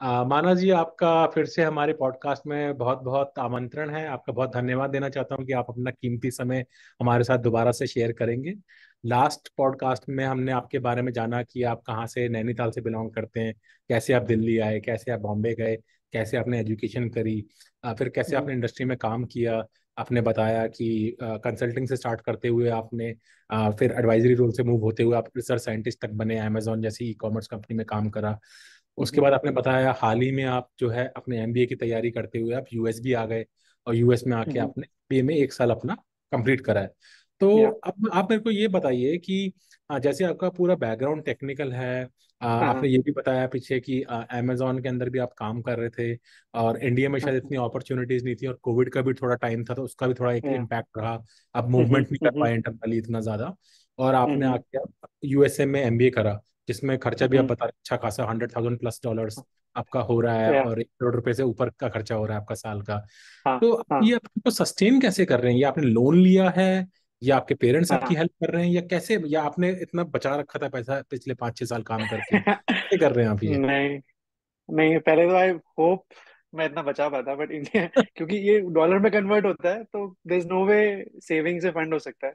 माना जी, आपका फिर से हमारे पॉडकास्ट में बहुत बहुत आमंत्रण है। आपका बहुत धन्यवाद देना चाहता हूँ कि आप अपना कीमती समय हमारे साथ दोबारा से शेयर करेंगे। लास्ट पॉडकास्ट में हमने आपके बारे में जाना कि आप कहाँ से, नैनीताल से बिलोंग करते हैं, कैसे आप दिल्ली आए, कैसे आप बॉम्बे गए, कैसे आपने एजुकेशन करी, फिर कैसे हम्म, आपने इंडस्ट्री में काम किया। आपने बताया कि कंसल्टिंग से स्टार्ट करते हुए आपने फिर एडवाइजरी रोल से मूव होते हुए आप रिसर्च साइंटिस्ट तक बने, अमेजोन जैसी ई कॉमर्स कंपनी में काम करा। उसके बाद हम्म, आपने बताया हाल ही में आप जो है अपने एमबीए की तैयारी करते हुए आप यूएस भी आ गए, और यूएस में आके हम्म, आपने एमबीए में 1 साल अपना कंप्लीट करा है। तो या अब आप मेरे को ये बताइए कि जैसे आपका पूरा बैकग्राउंड टेक्निकल है, आपने हाँ, ये भी बताया पीछे कि अमेजोन के अंदर भी आप काम कर रहे थे, और इंडिया में हाँ, शायद इतनी अपॉर्चुनिटीज नहीं थी, और कोविड का भी थोड़ा टाइम था तो उसका भी थोड़ा एक या इम्पैक्ट रहा। आप हम्म, मूवमेंट नहीं कर हम्म, पाए इंटरनली इतना ज्यादा, और आपने हम्म, आके यूएसए में एमबीए करा, जिसमें खर्चा भी आप हम्म, बता रहे हैं, अच्छा खासा $100,000+ आपका हो रहा है, या और 1 करोड़ रुपए से ऊपर का खर्चा हो रहा है आपका साल का। हाँ, तो आप हाँ, ये आपको सस्टेन कैसे कर रहे हैं? ये आपने लोन लिया है, या आपके पेरेंट्स आपकी हाँ। हेल्प कर रहे हैं, या कैसे, या आपने इतना बचा रखा था पैसा पिछले 5-6 साल काम करके, कैसे कर रहे हैं आप ये? नहीं, नहीं, पहले तो आई होप मैं इतना बचा पाता, बट इंडिया क्योंकि ये डॉलर में कन्वर्ट होता है तो there is no way saving से फंड हो सकता है।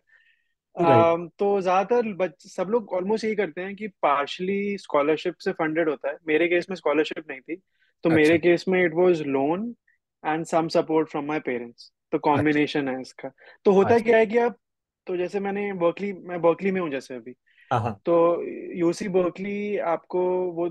राइट। तो ज्यादातर सब लोग ऑलमोस्ट यही करते हैं कि पार्शली स्कॉलरशिप से फंडेड होता है। मेरे केस में स्कॉलरशिप नहीं थी, तो अच्छा। मेरे केस में it was loan and some support from my parents. तो अच्छा। कॉम्बिनेशन है इसका। तो होता अच्छा। क्या है कि आप, तो जैसे मैं बर्कली में हूँ जैसे अभी। हाँ, हाँ। तो यूसी बर्कली आपको वो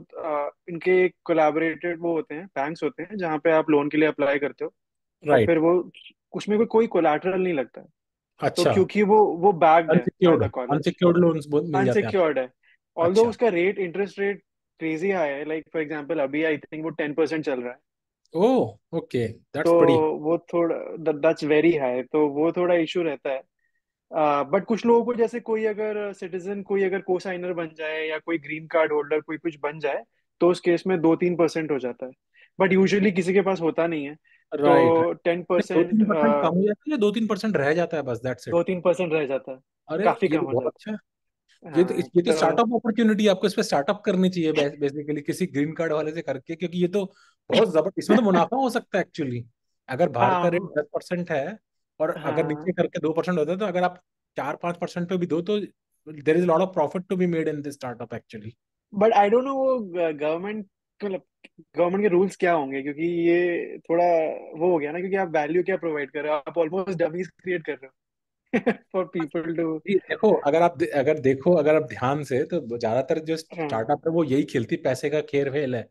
इनके कोलैबोरेटेड वो होते हैं, बैंक्स होते हैं जहाँ पे आप लोन के लिए अप्लाई करते हो। और राइट। फिर वो उसमें कोई कोलैटरल नहीं लगता है। तो अच्छा। क्योंकि वो बैक्ड है by unsecured the college, unsecured loans मिल जाते हैं अनसिक्योर्ड है। आपको? ऑल्दो अच्छा। उसका इंटरेस्ट रेट क्रेजी हाई है। लाइक फॉर एग्जांपल अभी आई थिंक वो 10% चल रहा है। ओह, ओके। तो दैट्स बड़ी। वो थोड़ा, दैट्स वेरी हाई, तो वो थोड़ा इशू रहता है। बट कुछ लोगों को, जैसे कोई अगर सिटीजन, कोई अगर को साइनर बन जाए या कोई ग्रीन कार्ड होल्डर कोई कुछ बन जाए, तो उस केस में 2-3% हो जाता है। बट यूजुअली किसी के पास होता नहीं है। राइट। तो टेन दो परसेंट तीन परसेंट कम हो जाता है या 2-3% रह जाता है, बस दैट्स इट? 2-3% रह जाता है। अरे, काफी ये कम तो हो बहुत जाता अच्छा है। है। ये तो हाँ, ये तो तो स्टार्टअप अपॉर्चुनिटी आपको इस पे स्टार्टअप करनी चाहिए बेसिकली, किसी ग्रीन कार्ड वाले से करके, क्योंकि ये तो बहुत जबरदस्त, इसमें तो मुनाफा हो सकता है एक्चुअली। अगर बाहर का रेट हाँ, 10% है, और अगर नीचे हाँ, करके 2% होता है, तो अगर आप 4-5% पे भी दो तो there is lot of profit to be made in this startup actually. But I don't know वो गवर्नमेंट, मतलब गवर्नमेंट के रूल्स क्या होंगे, क्योंकि ये थोड़ा वो हो गया ना, क्योंकि आप वैल्यू क्या प्रोवाइड कर रहे हो, आप ऑलमोस्ट डमीज क्रिएट कर रहे हो फॉर पीपल टू। जी, देखो, अगर आप ध्यान से, तो ज्यादातर जो हाँ, स्टार्टअप है वो यही खेलती पैसे का खेल खेल है।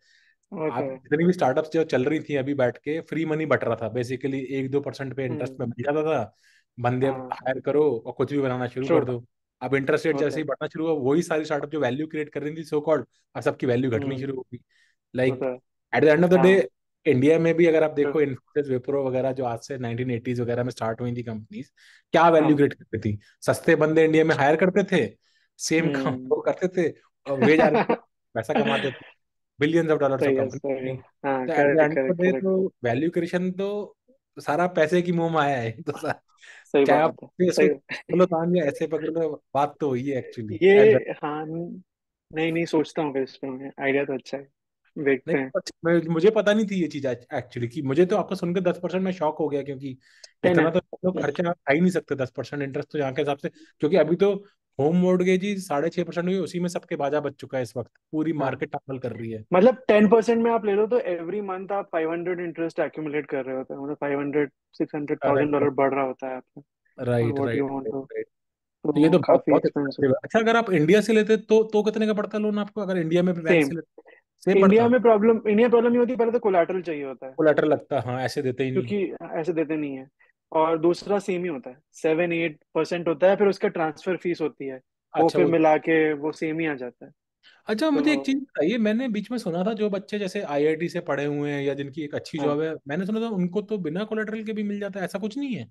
वो तो आप है। जितनी भी स्टार्टअप्स जो चल रही थी अभी, बैठ के फ्री मनी बट रहा था बेसिकली, 1-2% पे इंटरेस्ट हम्म, में मिल जाता था। बंदे हाँ, हायर करो और कुछ भी बनाना शुरू ट्रू, कर दो। अब इंटरेस्ट रेट वो तो जैसे ही है। बढ़ना शुरू हुआ, वही सारी स्टार्टअप जो वैल्यू क्रिएट कर रही थी सो कॉल्ड, अब सबकी वैल्यू घटनी हम्म, शुरू हो गई। वो लाइक, तो है। At the end of the day, हाँ, इंडिया में भी अगर आप ट्रू, देखो, इन्फोसिस, विप्रो वगैरह जो आज से 1980s वगैरह में स्टार्ट हुई थी कंपनीज, क्या वैल्यू हाँ, क्रिएट करती थी? सस्ते बंदे इंडिया में हायर करते थे, सेम काम हम्म, वो करते थे, और वेज आर्मी पैसा कमाते थे, बिलियंस ऑफ डॉलर्स ऑफ सही है, कंपनी सही है। थी। हाँ, तो at the correct, end of the correct, day, correct. तो वैल्यू क्रिएशन तो सारा पैसे की मुंह माया है तो सही चाहे आप बात है, इसको सही बोलो तान या ऐसे पकड़ लो, बात तो वही है एक्चुअली एट द। ये, हाँ, नहीं, नहीं, सोचता हूँ फिर इस पे, आइडिया तो अच्छा है, नहीं, देखते हैं। मुझे पता नहीं थी ये चीज एक्चुअली, कि मुझे तो आपको सुनकर 10% में शॉक हो गया, क्योंकि है इतना ना। तो लोग खर्चा आ ही नहीं सकते 10% इंटरेस्ट तो यहाँ के हिसाब से, क्योंकि अभी तो होम मोर्टगेज ही 6.5% हुई, उसी में सबके बाजा बच चुका है इस वक्त, पूरी हाँ, मार्केट टम्बल कर रही है। मतलब 10% में आप ले लो तो एवरी मंथ आप 500 इंटरेस्ट एक्यूमुलेट कर रहे होते हैं, मतलब 500, $600,000 करेक्ट। बढ़ रहा होता है आपका। और right, what right, you want right, to, right. तो ये तो तो बहुत काफी बहुत एक्सपेंसिव। एक्सपेंसिव है। अच्छा, अगर आप इंडिया से लेते तो कितने का पड़ता लोन आपको, अगर इंडिया में बैंक सेम, से लेते? सेम पड़ता? इंडिया प्रॉब्लम ये होती है, पहले तो कोलैटरल चाहिए होता है, कोलेटरल लगता, हाँ, ऐसे देते ही नहीं। क्योंकि ऐसे देते नहीं है। और दूसरा सेम ही होता है, 7-8% होता है, फिर उसका ट्रांसफर फीस होती है। वो अच्छा, फिर वो। मिला के वो सेम ही आ जाता है। अच्छा, मुझे एक चीज तो बताइए, मैंने बीच में सुना था जो बच्चे जैसे आईआईटी से पढ़े हुए हैं या जिनकी एक अच्छी हाँ, जॉब है, मैंने सुना था उनको तो बिना कोलेटरल के भी मिल जाता है, ऐसा कुछ नहीं है?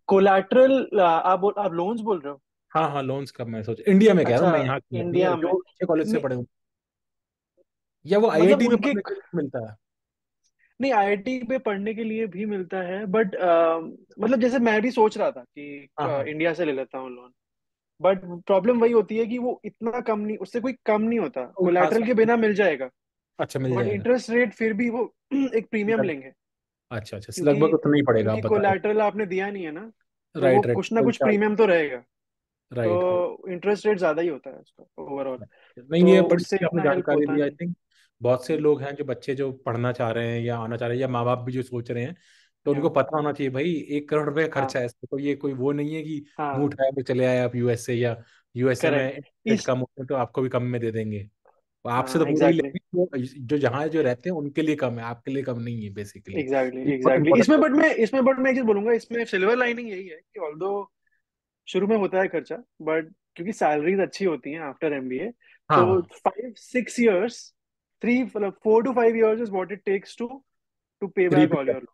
कोलैटरल, आप लोन्स बोल रहे हो? हाँ, हाँ, लोन्स का मैं सोच, इंडिया में कह रहा हूँ अच्छा, मैं, यहाँ की नहीं है, इंडिया में, जो अच्छे कॉलेज से नहीं, पढ़े हुए, या वो मतलब आईआईटी में उनके, पढ़ने के लिए मिलता है? नहीं, आईआईटी पे पढ़ने के लिए भी मिलता है, बट मतलब जैसे मैं भी सोच रहा था कि हाँ, हाँ। इंडिया से ले लेता हूँ लोन। बट प्रॉब्लम वही होती है कि वो इतना कम नहीं, उससे कोई कम नहीं होता, कोई खास कोलैटरल के बात बिना मिल जाएगा। अच्छा, मिल बट जाएगा। इंटरेस्ट रेट फिर भी वो एक प्रीमियम लग, लेंगे, अच्छा अच्छा, क्योंकि लगभग उतना ही पड़ेगा आप क्योंकि बता रहे कोलैटरल आपने दिया नहीं है ना, हो। तो वो राइट राइट, कुछ ना चल कुछ चार्ज। प्रीमियम तो रहेगा। Right right. तो इंटरेस्ट रेट ज्यादा ही होता है उसका ओवरऑल। नहीं, तो ये बड़ी उससे अच्छी आपने इतना हेल्प जानकारी होता दी। आई नहीं। थिंक बहुत से लोग हैं जो बच्चे जो पढ़ना चाह रहे हैं या आना चाह रहे हैं, या माँ बाप भी जो सोच रहे हैं, तो उनको या पता होना चाहिए भाई 1 करोड़ रुपए खर्चा हाँ है इसमें। तो ये कोई वो नहीं है कि मुंह हाँ, उठाए तो चले आए आप यूएसए, या यूएसए में करेक्ट। रेट इस कम होते हैं तो आपको भी कम में दे देंगे। तो आपसे तो हाँ पूरा ही एग्जैक्टली, लेंगे, वो जो जहाँ जो रहते हैं उनके लिए कम है, आपके लिए कम नहीं है बेसिकली। एग्जैक्टली ये बहुत एग्जैक्टली इंपॉर्टेंट इसमें, है। बट मैं एक चीज बोलूंगा, इसमें सिल्वर लाइनिंग यही है कि ऑल्दो शुरू में होता है खर्चा, बट क्योंकि सैलरीज अच्छी होती हैं आफ्टर एमबीए, तो हाँ। 5-6 years, थ्री मतलब 4 to 5 years is what it takes to to pay back all repeat. Your.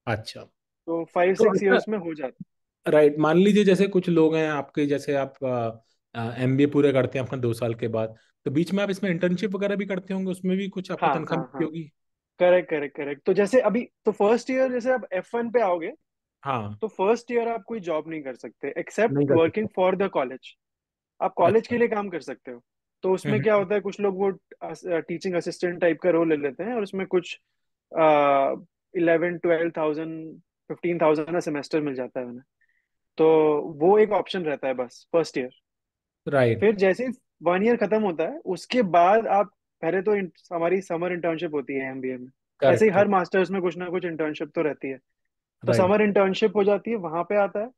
अच्छा। तो फाइव तो सिक्स अच्छा, ईयर्स में हो जाता राइट, मान लीजिए जैसे कुछ लोग हैं आपके जैसे, आप एमबीए पूरे करते हैं अपना 2 साल के बाद, तो बीच में आप इसमें इंटर्नशिप वगैरह भी करते होंगे, उसमें भी कुछ है। आपको हाँ तनख्वाह हाँ मिलती हाँ, होगी। Correct correct correct. तो जैसे अभी तो फर्स्ट ईयर जैसे आप F1 पे आओगे, हाँ। तो फर्स्ट ईयर आप कोई जॉब नहीं कर सकते नहीं एक्सेप्ट कर वर्किंग सकते। For the college. आप कॉलेज अच्छा। के लिए काम कर सकते हो। तो उसमें क्या हम्म। होता है, कुछ लोग वो टीचिंग असिस्टेंट टाइप का रोल ले लेते हैं, और उसमें कुछ 11-12 thousand 15 thousand का सेमेस्टर मिल जाता है उन्हें। तो वो एक ऑप्शन रहता है बस फर्स्ट ईयर। राइट। फिर जैसे ही 1 ईयर खत्म होता है, उसके बाद आप पहले तो हमारी समर इंटर्नशिप होती है एमबीए में। ऐसे ही करेक्ट हर करेक्ट। मास्टर्स में कुछ ना कुछ इंटर्नशिप तो रहती है। तो राइट। समर इंटर्नशिप हो जाती है, वहां पे आता है।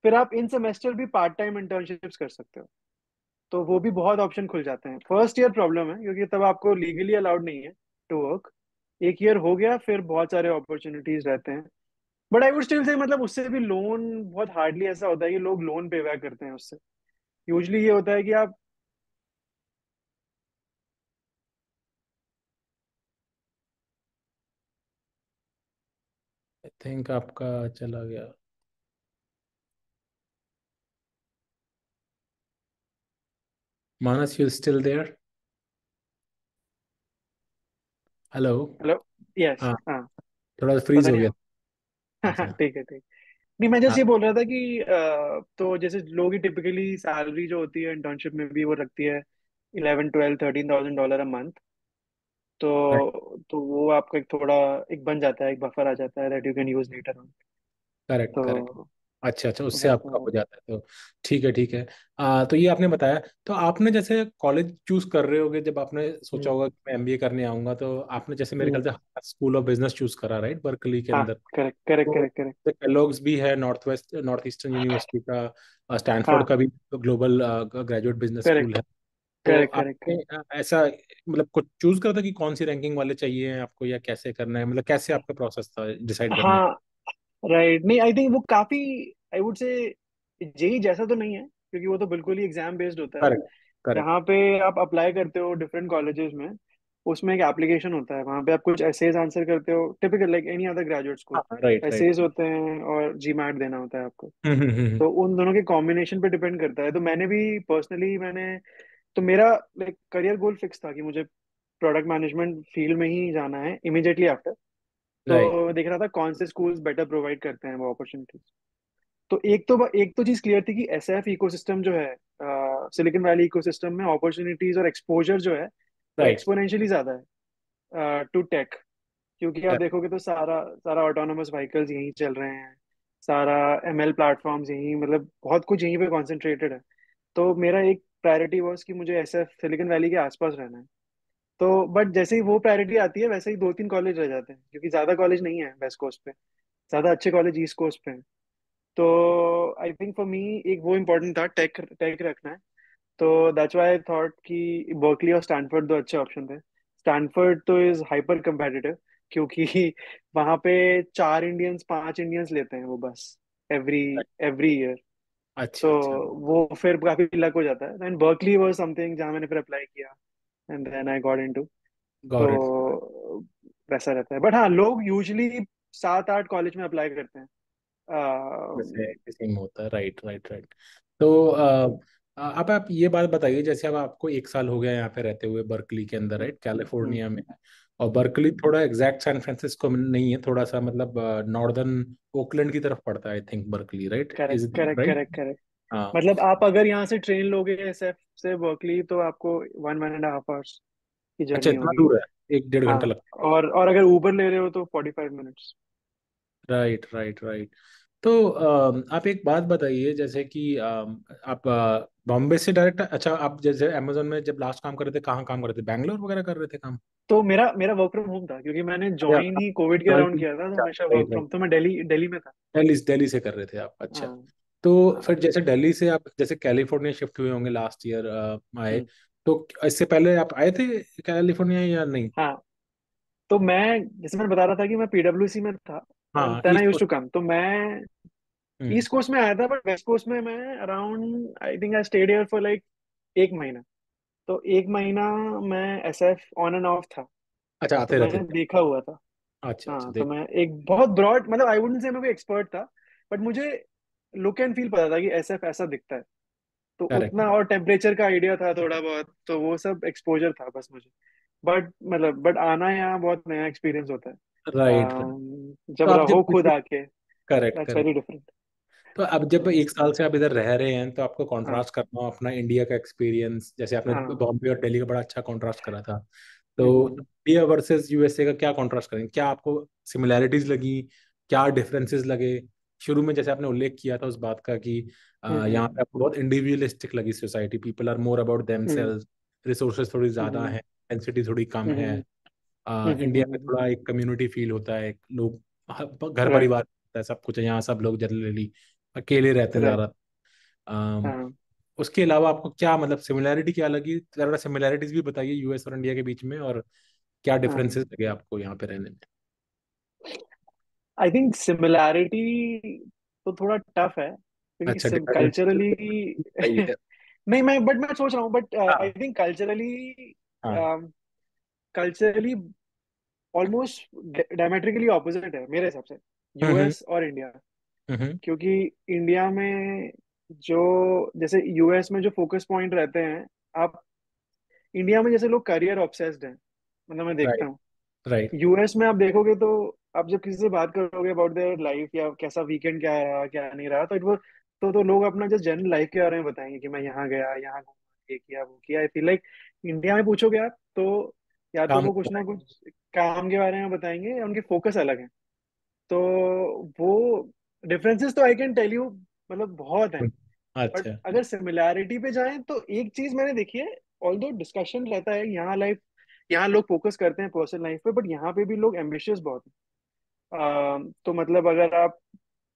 फिर आप इन सेमेस्टर भी पार्ट टाइम इंटर्नशिप्स कर सकते हो। तो वो भी बहुत ऑप्शन खुल जाते हैं। फर्स्ट ईयर प्रॉब्लम है क्योंकि तब आपको लीगली अलाउड नहीं है टू वर्क। 1 ईयर हो गया, फिर बहुत सारे अपॉर्चुनिटीज रहते हैं। But I would still say मतलब उससे भी लोन बहुत हार्डली ऐसा होता है कि लोग लोन पे बैक करते हैं उससे। यूजली ये होता है कि आप आई थिंक आपका चला गया। Manas, you still there? Hello. Hello, yes हाँ, हाँ, थोड़ा फ्रीज पता हो नहीं गया। हाँ अच्छा। ठीक है ठीक। नहीं, मैं जस्ट हाँ। ये बोल रहा था कि तो जैसे लोग ही टिपिकली सैलरी जो होती है इंटर्नशिप में भी वो रखती है 11-12 13 thousand डॉलर अ मंथ। तो वो आपका एक थोड़ा एक बन जाता है, एक बफर आ जाता है that you can use later on. Correct correct. तो अच्छा अच्छा, उससे वैसा आपका है। हो जाता है तो। ठीक है ठीक है। तो ये आपने बताया। तो आपने जैसे कॉलेज चूज कर रहे होगे, जब आपने सोचा हम्म होगा कि मैं एमबीए करने आऊंगा, तो आपने जैसे मेरे ख्याल हम्म, से स्कूल ऑफ बिजनेस चूज करा, राइट, बर्कली के हाँ अंदर। करेक्ट करेक्ट तो करेक्ट करेक्ट। केलॉग्स भी है, नॉर्थ ईस्टर्न यूनिवर्सिटी का, स्टैनफोर्ड हाँ का भी global graduate business school correct है। तो करेक्ट करेक्ट आपने करेक्ट। ऐसा मतलब कुछ चूज करा था कि कौन सी रैंकिंग वाले चाहिए आपको, या कैसे करना है, मतलब कैसे आपका प्रोसेस था डिसाइड करने हाँ राइट, नहीं आई थिंक वो काफी, आई वुड से जेई जैसा तो नहीं है क्योंकि वो तो बिल्कुल ही एग्जाम बेस्ड होता का? है। Correct correct. यहाँ पे आप अप्लाई करते हो डिफरेंट कॉलेजेस में, उसमें एक एप्लीकेशन होता है, वहाँ पे आप कुछ एसेज आंसर करते हो, typical like any other graduate school. हाँ, राइट राइट। एसेज होते हैं और जीमैट देना होता है आपको। हम्म। तो उन दोनों के कॉम्बिनेशन पे डिपेंड करता है। तो मैंने भी पर्सनली मैंने तो मेरा लाइक करियर गोल फिक्स था कि मुझे प्रोडक्ट मैनेजमेंट फील्ड में ही जाना है इमीडिएटली आफ्टर। राइट तो देख रहा था कौन से स्कूल्स बेटर प्रोवाइड करते हैं वो अपॉर्चुनिटीज। तो एक तो चीज क्लियर थी कि एसएफ इकोसिस्टम जो है, सिलिकॉन वैली इकोसिस्टम में अपॉर्चुनिटीज और एक्सपोजर जो है वो राइट। एक्सपोनेंशियली ज्यादा है टू टेक। क्योंकि आप देखोगे तो सारा सारा ऑटोनोमस व्हीकल्स यहीं चल रहे हैं, सारा एमएल प्लेटफॉर्म्स यहीं, मतलब बहुत कुछ यहीं पे कॉन्सेंट्रेटेड है। तो मेरा एक प्रायोरिटी वॉज कि मुझे एसएफ सिलिकॉन वैली के आसपास रहना है। तो बट जैसे ही वो प्रायोरिटी आती है, वैसे ही 2-3 कॉलेज रह जाते हैं क्योंकि ज्यादा कॉलेज नहीं है वेस्ट कोस्ट पे, ज्यादा अच्छे कॉलेज ईस्ट कोस्ट पे हैं। तो आई थिंक फॉर मी एक वो इम्पोर्टेंट था, टेक टेक रखना है। तो दैट्स व्हाई आई थॉट कि बर्कली और स्टैनफोर्ड दो अच्छे ऑप्शन थे। स्टैनफोर्ड तो इज हाइपर competitive क्योंकि वहां पे 4 इंडियंस 5 इंडियंस लेते हैं वो बस, एवरी एवरी ईयर। अच्छा तो अच्छा। वो फिर काफी लक हो जाता है। एंड बर्कली वाज समथिंग जहाँ मैंने फिर अप्लाई किया, and then I got into. Got it. तो वैसा रहता है। बट हाँ, लोग यूजली 7-8 कॉलेज में अप्लाई करते हैं। वैसे सेम होता है, राइट राइट राइट। तो अब आप ये बात बताइए, जैसे अब आपको 1 साल हो गया यहाँ पे रहते हुए बर्कली के अंदर, राइट, हम्म, कैलिफोर्निया में है। और बर्कली थोड़ा एग्जैक्ट सैन फ्रांसिस्को में नहीं है, थोड़ा सा मतलब नॉर्दर्न ओकलैंड की तरफ पड़ता है I think, Berkeley, right, correct is correct right? Correct correct. हाँ। मतलब आप अगर यहाँ से ट्रेन लोगे एसएफ से बर्कली, तो आपको 1-1.5 आवर्स की अच्छा, जर्नी इतना होगी। दूर है? एक डेढ़ हाँ, घंटा लगता और अगर उबर ले रहे हो तो 45 मिनट्स। है। Right right right. तो आप एक बात बताइए, जैसे कि आप बॉम्बे से डायरेक्ट, अच्छा आप जैसे अमेजोन में जब लास्ट काम कर रहे थे, कहाँ काम कर रहे थे, बैंगलोर वगैरह कर रहे थे काम? तो मेरा मेरा वर्क फ्रॉम होम था, क्योंकि मैंने या ज्वाइन ही कोविड के अराउंड राइट किया था, तो हमेशा वर्क राइट। फ्रॉम, तो मैं दिल्ली दिल्ली में था। दिल्ली दिल्ली से कर रहे थे आप, अच्छा। हाँ तो हाँ। फिर जैसे दिल्ली से आप जैसे कैलिफोर्निया शिफ्ट हुए होंगे लास्ट ईयर आए, हम्म, तो इससे पहले आप आए थे कैलिफोर्निया या नहीं? हाँ। तो मैं, जैसे मैंने बता रहा था कि मैं पीडब्ल्यूसी में था, एंड हाँ then I east used coast. To come, तो मैं हम्म। ईस्ट कोस्ट में आया था, बट वेस्ट कोस्ट में मैं around, I think I stayed here for like 1 महीना। तो 1 महीना मैं एसएफ ऑन एंड ऑफ था, अच्छा तो आते रहते मैंने थे। देखा हुआ था। अच्छा अच्छा, हाँ, तो देख। मैं एक बहुत ब्रॉड, मतलब आई वुडंट से मैं कोई एक्सपर्ट था, बट मुझे लुक एंड फील पता था कि एसएफ ऐसा दिखता है। तो करेक्ट। उतना, और टेम्परेचर का आइडिया था थोड़ा बहुत, तो वो सब एक्सपोजर था बस मुझे। बट आना यहाँ बहुत नया एक्सपीरियंस होता है। राइट। तो जब आप रहो जब खुद आके, correct that's correct. Very different. तो अब जब एक साल से आप इधर रह रहे हैं, तो आपको हाँ कंट्रास्ट करना हो अपना इंडिया का एक्सपीरियंस, जैसे आपने हाँ। बॉम्बे और दिल्ली का बड़ा अच्छा कंट्रास्ट करा था, तो हम्म इंडिया वर्सेस यूएसए का क्या कंट्रास्ट करेंगे? क्या आपको सिमिलैरिटीज लगी, क्या डिफरेंसेस लगे? शुरू में जैसे आपने उल्लेख किया था उस बात का कि यहाँ हम्म पे आपको बहुत इंडिविजुअलिस्टिक लगी society, people are more about hmm themselves, resources थोड़ी ज्यादा हम्म हैं, डेंसिटी थोड़ी कम है। हम्म इंडिया में हम्म थोड़ा एक कम्युनिटी फील होता है, लोग घर राइट परिवार होता है, सब कुछ है। यहाँ सब लोग जनरली अकेले रहते हैं राइट। ज्यादा। अम, हाँ उसके अलावा आपको क्या मतलब सिमिलैरिटी क्या लगी, जरा सिमिलैरिटीज भी बताइए यूएस और इंडिया के बीच में, और क्या हाँ। डिफरेंसेस लगे आपको यहाँ पे रहने में? आई थिंक सिमिलैरिटी तो थोड़ा टफ है, अच्छा, क्योंकि डिफरेंस कल्चरली सही है। नहीं, मैं सोच रहा हूँ, बट आई हाँ थिंक कल्चरली, हाँ। कल्चरली ऑलमोस्ट डायमेट्रिकली ऑपोजिट है मेरे हिसाब से, हम्म यूएस और इंडिया। हम्म। क्योंकि इंडिया में जो, जैसे यूएस में जो फोकस पॉइंट रहते हैं, आप इंडिया में जैसे लोग करियर ऑब्सेस्ड हैं, मतलब मैं देखता राइट हूँ। राइट। यूएस में आप देखोगे तो, आप जब किसी से बात करोगे अबाउट देयर लाइफ, या कैसा वीकेंड क्या रहा क्या नहीं रहा, तो वो, तो लोग अपना जस्ट जनरल लाइफ के बारे में बताएंगे कि मैं यहाँ गया, यहाँ घूमा, ये किया वो किया। आई फील लाइक इंडिया में पूछोगे आप तो, या तो काम। वो कुछ ना कुछ काम के बारे में बताएंगे, या उनके फोकस अलग है। तो वो डिफरेंसेस तो आई कैन टेल यू, मतलब बहुत हैं। बट अच्छा। अगर सिमिलैरिटी पे जाएं तो एक चीज मैंने देखी है, ऑल्दो डिस्कशन रहता है यहाँ लाइफ, यहाँ लोग फोकस करते हैं पर्सनल लाइफ पे, बट यहाँ पे भी लोग एम्बिशियस बहुत हैं। तो मतलब अगर आप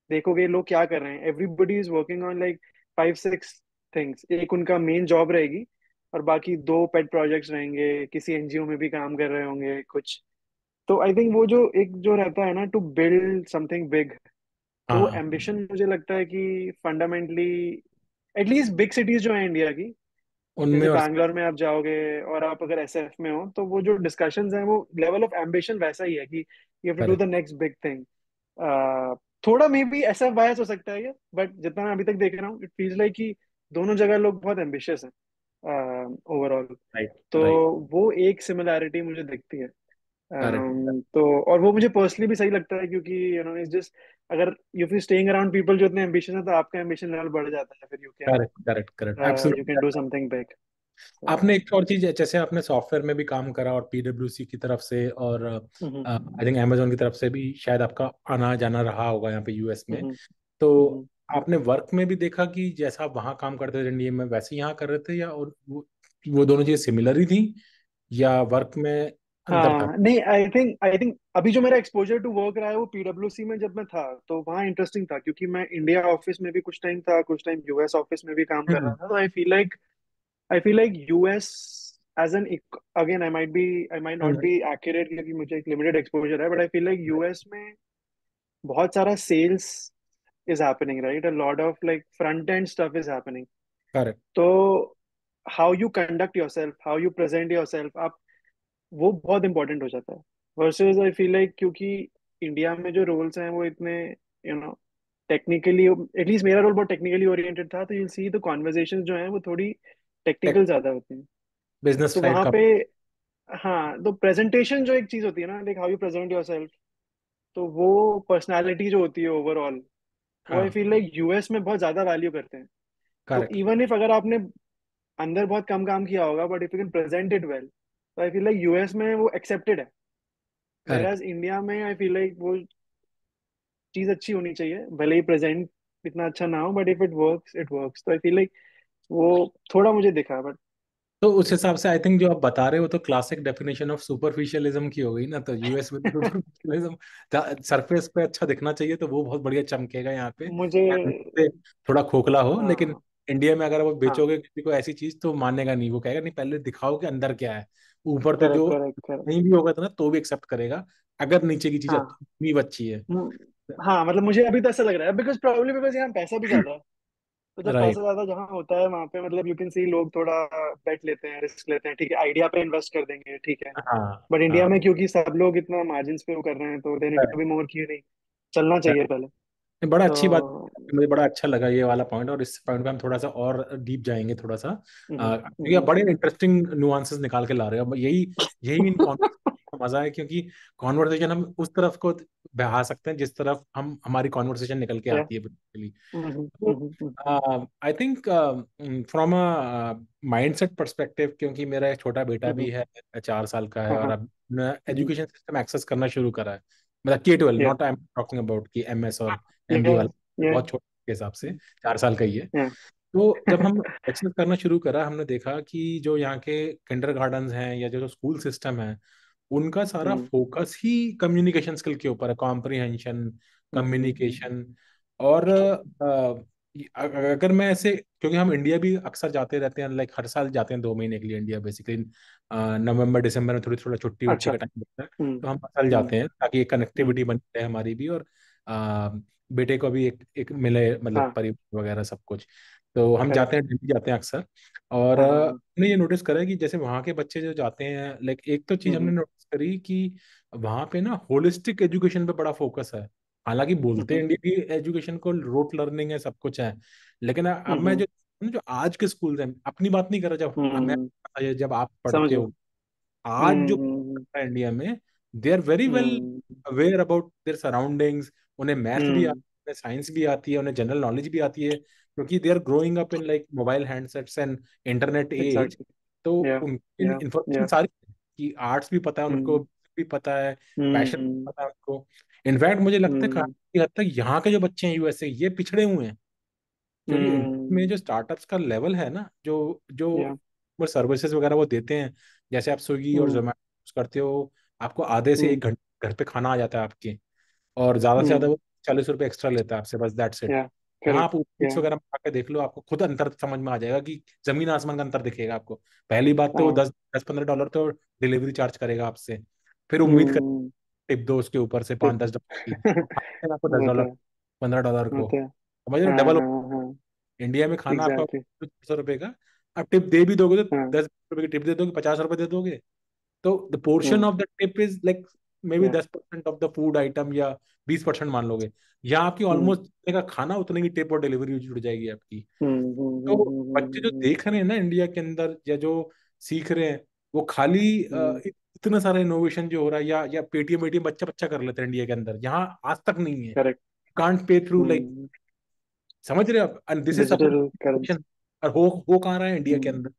देखोगे लोग क्या कर रहे हैं, everybody is working on like 5 6 things. एक उनका मेन जॉब रहेगी, और बाकी 2 पेट प्रोजेक्ट्स रहेंगे, किसी एनजीओ में भी काम कर रहे होंगे कुछ। तो आई थिंक वो जो एक जो रहता है ना, टू बिल्ड समथिंग बिग, तो वो हाँ, एम्बिशन मुझे लगता है कि फंडामेंटली, एटलीस्ट बिग सिटीज जो है इंडिया की, उनमें जैसे और बैंगलोर में आप जाओगे, और आप अगर एसएफ में हो, तो वो जो डिस्कशंस हैं, वो लेवल ऑफ एम्बिशन वैसा ही है कि you have to do correct the next big thing. थोड़ा मे बी एसएफ बायस हो सकता है ये, बट जितना मैं अभी तक देख रहा हूँ, इट फील्स लाइक कि दोनों जगह लोग बहुत एम्बिशियस हैं ओवरऑल। राइट तो राइट। वो एक सिमिलैरिटी मुझे दिखती है। करेक्ट तो और वो मुझे पर्सनली भी सही लगता है, क्योंकि इट्स जस्ट, अगर you fee staying around people जो इतने एम्बिशियस है, तो आपका एम्बिशन लेवल बढ़ जाता है, फिर correct correct correct, you can do absolutely. Something big. आपने एक और चीज, जैसे आपने सॉफ्टवेयर में भी काम करा और पीडब्ल्यूसी की तरफ से, और हम्म आई थिंक अमेजोन की तरफ से भी शायद आपका आना जाना रहा होगा यहाँ पे यूएस में, हम्म तो हम्म। आपने वर्क में भी देखा कि जैसा आप वहाँ काम करते थे इंडिया में, वैसे ही यहाँ कर रहे थे, या और वो दोनों चीजें सिमिलर ही थी, या वर्क में अंतर था? हाँ नहीं, आई थिंक अभी जो मेरा एक्सपोजर टू वर्क रहा है, वो पीडब्ल्यूसी में जब मैं था, तो वहाँ इंटरेस्टिंग था, क्योंकि मैं इंडिया ऑफिस में भी कुछ टाइम था, कुछ टाइम यूएस ऑफिस में भी काम कर रहा हम्म। था। तो I feel like US as an, again I might not hmm. Be accurate, क्योंकि मुझे एक लिमिटेड एक्सपोजर है, but I feel like US में बहुत सारा sales is happening, right, a lot of like front end stuff is happening. Correct. तो how you conduct yourself, how you present yourself, आप, वो बहुत important हो जाता है। वर्सेस आई फील लाइक, क्योंकि इंडिया में जो रोल्स हैं वो इतने, यू नो टेक्निकली, एटलीस्ट मेरा रोल बहुत टेक्निकली ओरिएंटेड था, तो यूल सी तो कॉन्वर्जेशन जो है वो थोड़ी टेक, टेक्निकल ज्यादा होती हैं। बिजनेस तो साइड वहां का। पे, हाँ, तो प्रेजेंटेशन जो एक चीज होती है ना, like how you present your self, तो वो पर्सनालिटी जो होती है ओवरऑल, वो आई हाँ। फील लाइक यूएस में बहुत ज्यादा वैल्यू करते हैं। तो करेक्ट। इवन इफ अगर आपने अंदर बहुत कम काम किया होगा, but if you can present it well, तो आई फील लाइक यूएस में वो एक्सेप्टेड है, करेक्ट। वेराज इंडिया में आई फील लाइक वो चीज अच्छी होनी चाहिए, भले ही प्रेजेंट इतना अच्छा ना हो, but if it works it works, तो आई फील लाइक वो थोड़ा मुझे दिखा, बट तो उस हिसाब से आई थिंक जो आप बता रहे हो तो क्लासिक डेफिनेशन ऑफ सुपरफिशियलिज्म की हो गई ना। तो यूएस में तो सुपरफिशियलिज्म, सरफेस पे अच्छा दिखना चाहिए तो वो बहुत बढ़िया चमकेगा यहाँ पे, मुझे पे थोड़ा खोखला हो। लेकिन हाँ इंडिया में अगर वो हाँ, बेचोगे किसी को ऐसी चीज तो मानेगा नहीं, वो कहेगा नहीं पहले दिखाओ कि अंदर क्या है। ऊपर तो करेक्ट जो करेक्ट करेक्ट, नहीं भी होगा तो ना तो भी एक्सेप्ट करेगा अगर नीचे की चीज हाँ। अच्छी अच्छी है। हाँ मतलब मुझे अभी तो ऐसा लग रहा है, बिकॉज प्रॉब्लम बिकॉज यहाँ पैसा भी ज्यादा है, तो जब राइट। पैसा ज्यादा जहाँ होता है वहां पे मतलब यू कैन सी लोग थोड़ा बेट लेते हैं, रिस्क लेते हैं, ठीक है, आइडिया पे इन्वेस्ट कर देंगे, ठीक है। हाँ बट इंडिया हाँ। में क्योंकि सब लोग इतना मार्जिन पे वो कर रहे हैं, तो देने टू बी मोर की नहीं, चलना चाहिए पहले। नहीं, बड़ा अच्छी बात। तो मुझे बड़ा अच्छा लगा ये वाला पॉइंट, और इस पॉइंट पे हम थोड़ा सा और डीप जाएंगे थोड़ा सा, क्योंकि आप हम्म, बड़े इंटरेस्टिंग नुआंसेस निकाल के ला रहे हो। यही यही इन कॉन्वर्सेशन का मजा है, क्योंकि कॉन्वर्सेशन हम उस तरफ को बहा सकते हैं जिस तरफ हम हमारी कॉन्वर्सेशन निकल के या आती है बेसिकली। तो I think from a mindset perspective, क्योंकि मेरा एक छोटा बेटा भी है, 4 साल का है, हाँ और हाँ, अब एजुकेशन सिस्टम एक्सेस करना शुरू करा है। मतलब K-12, या not I am talking about कि MS और MB या वाला, या बहुत छोटे के हिसाब से 4 साल का ही है। या तो जब हम एक्सेस करना शुरू करा, हमने देखा कि जो यहाँ के किंडरगार्टन्स हैं या जो स्कूल सिस्टम है, उनका सारा फोकस ही कम्युनिकेशन स्किल के ऊपर है, कॉम्प्रिहेंशन, कम्युनिकेशन। और अगर मैं ऐसे, क्योंकि हम इंडिया भी अक्सर जाते रहते हैं, लाइक हर साल जाते हैं 2 महीने के लिए इंडिया बेसिकली, नवंबर दिसंबर में थोड़ी थोड़ा छुट्टी वुट्टी अच्छा, का टाइम लगता है, हम्म तो हम हर साल हम्म जाते हैं ताकि एक हम्म, कनेक्टिविटी बनी रहे हमारी भी, और अ, बेटे को भी एक मिले, मतलब हाँ परिवार वगैरह सब कुछ। तो हम करेक्ट, जाते हैं, दिल्ली जाते हैं अक्सर। और हाँ हाँ हाँ, हमने ये नोटिस करा है कि जैसे वहाँ के बच्चे जो जाते हैं, लाइक एक तो चीज हमने हम्म नोटिस करी कि वहाँ पे ना होलिस्टिक एजुकेशन पे बड़ा फोकस है। हालांकि बोलते हैं हम्म इंडिया की एजुकेशन को रोट लर्निंग है, सब कुछ है, लेकिन अब मैं हम्म जो आज के स्कूल हैं, अपनी बात नहीं कर रहा, हम्म, जब आप समझ पढ़ते गया, हो, आज जो है इंडिया में, they are very well hmm aware about their surroundings. उन्हें मैथ भी हम्म, आती है, साइंस भी आती है, उन्हें जनरल नॉलेज भी आती है, क्योंकि they are growing up in like mobile handsets and internet age. Exactly, तो या उनकी या इंफॉर्मेशन या, सारी है, कि आर्ट्स भी पता है उनको, हम्म भी पता है, पैशन भी हम्म पता है उनको। इनफैक्ट मुझे लगता है हम्म काफी हद तक यहाँ के जो बच्चे हैं USA, ये पिछड़े हुए हैं, क्योंकि उनमें हम्म, जो स्टार्टअप्स का लेवल है ना, जो जो या वो सर्विसेज वगैरह वो देते हैं, जैसे आप स्विगी और हम्म जोमेटो करते हो, आपको आधे से हम्म 1 घंटे घर पे खाना आ जाता है आपके, और ज्यादा से ज्यादा हम्म, वो 40 रुपए एक्स्ट्रा लेता है आपसे, बस दैट्स इट। या यहाँ करेक्ट, आप या ऊट्स वगैरह में आके देख लो, आपको खुद अंतर समझ में आ जाएगा कि जमीन आसमान का अंतर दिखेगा आपको। पहली बात तो वो हाँ, 10-15 डॉलर तो डिलीवरी चार्ज करेगा आपसे, फिर उम्मीद कर हम्म, टिप दो उसके ऊपर से फिर 5-10 डॉलर की, तो खाते हैं आपको दस वो तो डॉलर है, 15 डॉलर वो को, तो है, समझ रहे हो, हाँ डबल। हाँ हाँ, इंडिया में खाना आपका एग्जैक्टली, 100 रुपए का, आप टिप दे भी दोगे तो हाँ, 10 रुपए की टिप दे दोगे, 50 रुपए दे दोगे, तो द पोर्शन या of the tip is like may be या 10% ऑफ द फूड आइटम, या 20% मान लोगे। यहाँ आपकी हम्म ऑलमोस्ट का खाना उतने की टिप और डिलीवरी जुड़ जाएगी आपकी। तो बच्चे जो हम्म, देख रहे हैं ना इंडिया के अंदर, या जो सीख रहे हैं, वो खाली हम्म, इतना सारा इनोवेशन जो हो रहा है, या पेटीएम एटीएम बच्चा बच्चा कर लेते हैं इंडिया के अंदर, यहाँ आज तक नहीं है। Correct, can't pay through, like, hmm, समझ रहे हो आप, and this is digital suppose. Currency, और हो कहाँ रहा है इंडिया के हम्म अंदर,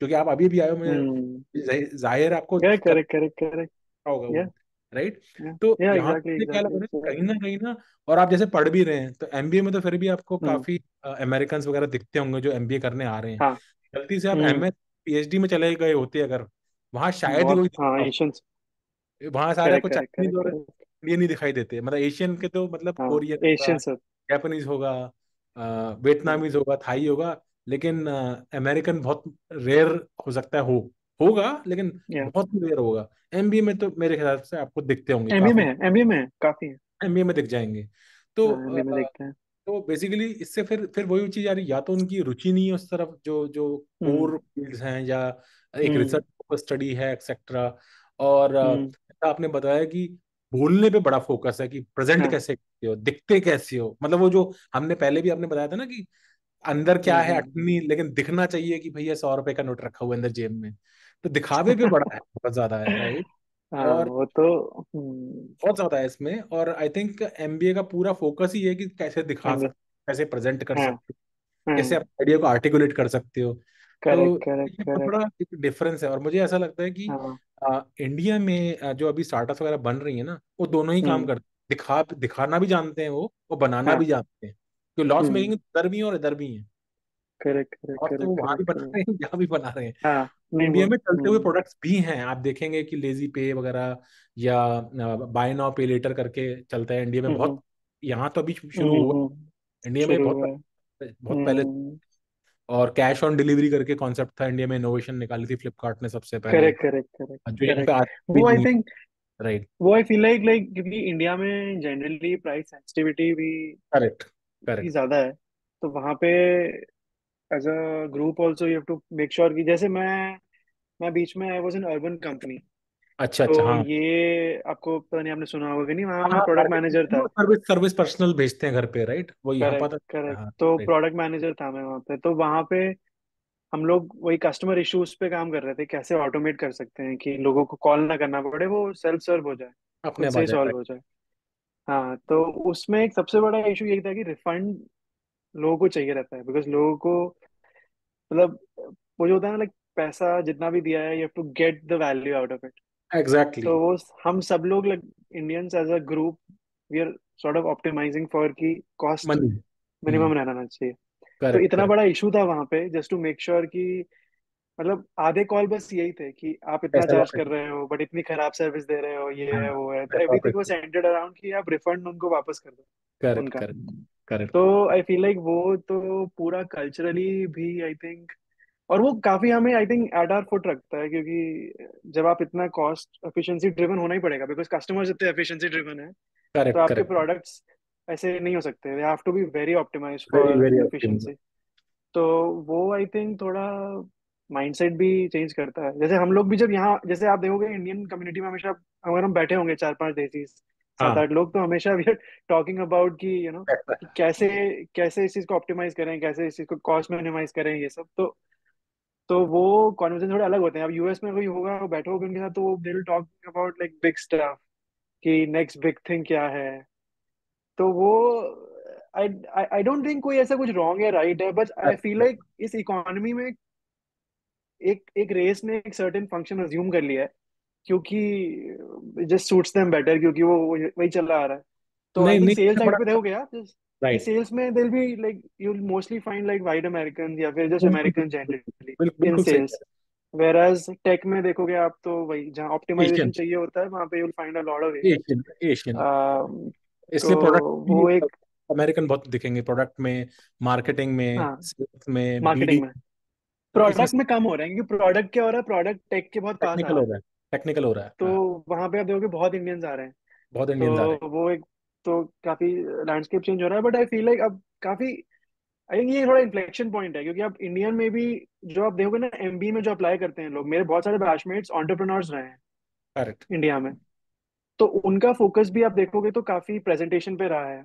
क्योंकि आप अभी भी आए हो, मैं हम्म, जाहिर है आपको या करेक्ट करेक्ट करेक्ट, होगा या वो, राइट। या तो या यहाँ एग्जैक्टली से क्या लग एग्जैक्टली, रहा है कहीं ना कहीं ना, और आप जैसे पढ़ भी रहे हैं तो MBA में तो फिर भी आपको हम्म, काफी अमेरिकन वगैरह दिखते होंगे जो MBA करने आ रहे हैं। हाँ, गलती से आप हम्म, MS PhD में चले गए होते अगर, वहाँ शायद ही बहुत, कोई हाँ दिखता हो। एशियंस, वहाँ सारे करेक्ट आपको करेक्ट चाइनीज करेक्ट और करेक्ट, इंडियन ही दिखाई देते हैं, मतलब एशियन के तो मतलब हाँ कोरियन होगा, एशियंस, जापानीज होगा, हाँ, वियतनामीज होगा, थाई होगा, लेकिन अमेरिकन बहुत रेयर हो सकता है, होगा लेकिन या बहुत रेयर होगा। MBA में तो मेरे ख्याल से आपको दिखते होंगे एमबीए में काफी, है, एमबीए में है, काफी है, MBA में दिख जाएंगे। तो हाँ एमबीए में देखते हैं, तो बेसिकली इससे फिर वही चीज आ रही, या तो उनकी रुचि नहीं है उस तरफ, जो जो हम्म कोर फील्ड्स हैं, या एक हम्म रिसर्च स्टडी है एक्सेट्रा। और हम्म, जैसा आपने बताया कि बोलने पे बड़ा फोकस है, कि प्रेजेंट हाँ, कैसे करते हो, दिखते कैसे हो, मतलब वो जो हमने पहले भी आपने बताया था ना कि अंदर क्या है हम्म, अठन्नी, लेकिन दिखना चाहिए कि भैया 100 रुपए का नोट रखा हुआ है अंदर जेब में। तो दिखावे पे बड़ा है, बहुत ज्यादा है, राइट। हाँ और वो तो, बहुत ज्यादा है इसमें, और आई थिंक MBA का पूरा फोकस ही है कि कैसे दिखा एमबीए, सकते हो, कैसे प्रेजेंट कर हाँ सकते हो, हाँ, कैसे आप आइडिया को आर्टिकुलेट कर सकते हो। तो करेक्ट करेक्ट ये बहुत करेक्ट, बड़ा एक डिफरेंस है, और मुझे ऐसा लगता है कि हाँ इंडिया में जो अभी स्टार्टअप वगैरह बन रही है ना, वो दोनों ही काम हम्म। करते हैं। दिखाना भी जानते हैं वो बनाना भी हाँ। जानते हैं। तो लॉस हम्म। मेकिंग इधर भी है और इधर भी है। करेक्ट करेक्ट लॉस तो वो करेक्ट वहां भी करेक्ट बना करेक्ट। रहे हैं, यहाँ भी बना रहे हैं। हाँ। नहीं वो। इंडिया में चलते हुए प्रोडक्ट्स भी हैं, आप देखेंगे कि लेजी पे वगैरह या बाय नाउ पे लेटर करके चलता है इंडिया में हम्म बहुत। यहाँ तो अभी शुरू हुआ, इंडिया में शुरू बहुत हुआ है। बहुत पहले। और कैश ऑन डिलीवरी करके कॉन्सेप्ट था, इंडिया में इनोवेशन निकाली थी फ्लिपकार्ट ने सबसे पहले, करेक्ट करेक्ट करेक्ट जो यहाँ पे करेक्ट। आज भी वो आई नहीं थिंक, है। राइट। वो आई फील लाइक लाइक क्योंकि इंडिया में जनरली प्राइस सेंसिटिविटी करेक्ट भी करेक्ट। ज्यादा है, तो वहाँ पे as a group also you have to make sure कि जैसे मैं बीच में I was in urban company. अच्छा तो अच्छा, हाँ ये आपको पता नहीं, आपने सुना होगा कि नहीं, वहाँ मैं हाँ। प्रोडक्ट मैनेजर था। सर्विस सर्विस पर्सनल भेजते हैं घर पे, राइट, वो यहाँ करेक्ट पता। करेक्ट, हाँ। तो राइट। प्रोडक्ट मैनेजर था मैं वहाँ पे। तो वहाँ पे हम लोग वही कस्टमर इश्यूज पे काम कर रहे थे, कैसे ऑटोमेट कर सकते हैं कि लोगों को कॉल ना करना पड़े, वो सेल्फ सर्व हो जाए, अपने खुद आप से आ ही जाए, सॉल्व राइट। हो जाए। हाँ, तो उसमें एक सबसे बड़ा इशू यही था कि रिफंड लोगों को चाहिए रहता है, बिकॉज लोगों को मतलब वो जो होता है ना, लाइक पैसा जितना भी दिया है you have to get the value out of it. Exactly. तो वो हम सब लोग like Indians as a group we are sort of optimising for key cost money. Minimum रहना चाहिए। तो करेक्ट इतना करेक्ट। बड़ा इशू था वहां पे जस्ट टू मेक श्योर कि मतलब आधे कॉल बस यही थे कि आप इतना पैसा चार्ज वापस। कर रहे हो बट इतनी खराब सर्विस दे रहे हो, ये हाँ, है वो है। तो पैसा एवरीथिंग वापस। वाज सेंटर्ड अराउंड कि आप रिफंड उनको वापस कर दो करेक्ट उनका। Correct correct. तो आई फील लाइक वो तो पूरा कल्चरली भी आई थिंक, और वो काफी हमें I think at our foot रखता है, क्योंकि जब आप इतना कॉस्ट एफिशिएंसी ड्रिवन होना ही पड़ेगा, बिकॉज कस्टमर्स इतने एफिशिएंसी ड्रिवन है। तो करेक्ट आपके करेक्ट। प्रोडक्ट्स ऐसे नहीं हो सकते, they have to be very optimise very for very optimal. Efficiency. तो वो आई थिंक थोड़ा माइंडसेट भी चेंज करता है। जैसे हम लोग भी जब यहाँ, जैसे आप देखोगे इंडियन कम्युनिटी में हमेशा अगर हम बैठे होंगे चार पांच देसी सात हाँ। आठ लोग, तो हमेशा वी आर टॉकिंग अबाउट कि कि कैसे कैसे इस चीज को ऑप्टिमाइज करें, कैसे इस चीज को कॉस्ट मिनिमाइज करें, ये सब। तो वो कॉन्वर्सेशन थोड़े अलग होते हैं। अब यूएस में कोई होगा, वो बैठे होगे उनके साथ, तो they will talk about like big stuff, कि नेक्स्ट बिग थिंग क्या है। तो वो आई आई डोंट थिंक कोई ऐसा कुछ रॉन्ग या राइट है, बट आई फील लाइक इस इकोनॉमी में एक एक रेस ने एक सर्टेन फंक्शन अज्यूम कर लिया है, क्योंकि जस्ट सूट्स देम बेटर, क्योंकि वो वही चल रहा आ रहा है। तो आई नहीं थिंक नहीं, सेल्स इससे साइड बड़ा। पे देखोगे आप, कि राइट। सेल्स में दिल भी like you will mostly find like white American या फिर जस्ट बिल्कुल अमेरिकन बिल्कुल जनरली बिल्कुल इन बिल्कुल सही सेल्स। कह वेराज टेक में देखोगे आप, तो वही जहाँ रहे। एशियन। ऑप्टिमाइजेशन चाहिए होता है, वहां पे you will find a lot of Asian Asian. Areas. तो इसलिए प्रोडक्ट भी वो एक, अमेरिकन बहुत दिखेंगे, प्रोडक्ट में, मार्केटिंग में, हाँ, सेल्स में, मार्केटिंग बीडी। में इसमें प्रोडक्ट में कम हो रहे हैं, क्योंकि प्रोडक्ट क्या हो रहा है, प्रोडक्ट टेक के बहुत पास आ टेक्निकल रहा हो है। रहा है। टेक्निकल हो रहा है, तो हाँ। वहां पे आप देखोगे बहुत इंडियंस आ रहे हैं। बहुत इंडियंस आ रहे तो वो एक, तो काफी लैंडस्केप चेंज हो रहा है, बट आई फील लाइक अब काफी आई थिंक ये थोड़ा इन्फ्लेक्शन पॉइंट है, क्योंकि अब इंडियन में भी जो आप देखोगे ना, एमबी में जो अप्लाई करते हैं लोग, मेरे बहुत सारे बैचमेट्स एंटरप्रेन्योर्स रहे हैं हैं। करेक्ट इंडिया में। तो उनका फोकस भी आप देखोगे तो काफी प्रेजेंटेशन पे रहा है,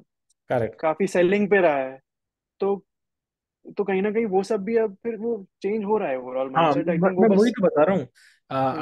करेक्ट। काफी सेलिंग पे रहा है। तो कहीं ना कहीं वो सब भी अब फिर वो चेंज हो रहा है, ओवरऑल हाँ, माइंडसेट आई थिंक वो मैं वही बस। तो बता रहा हूँ।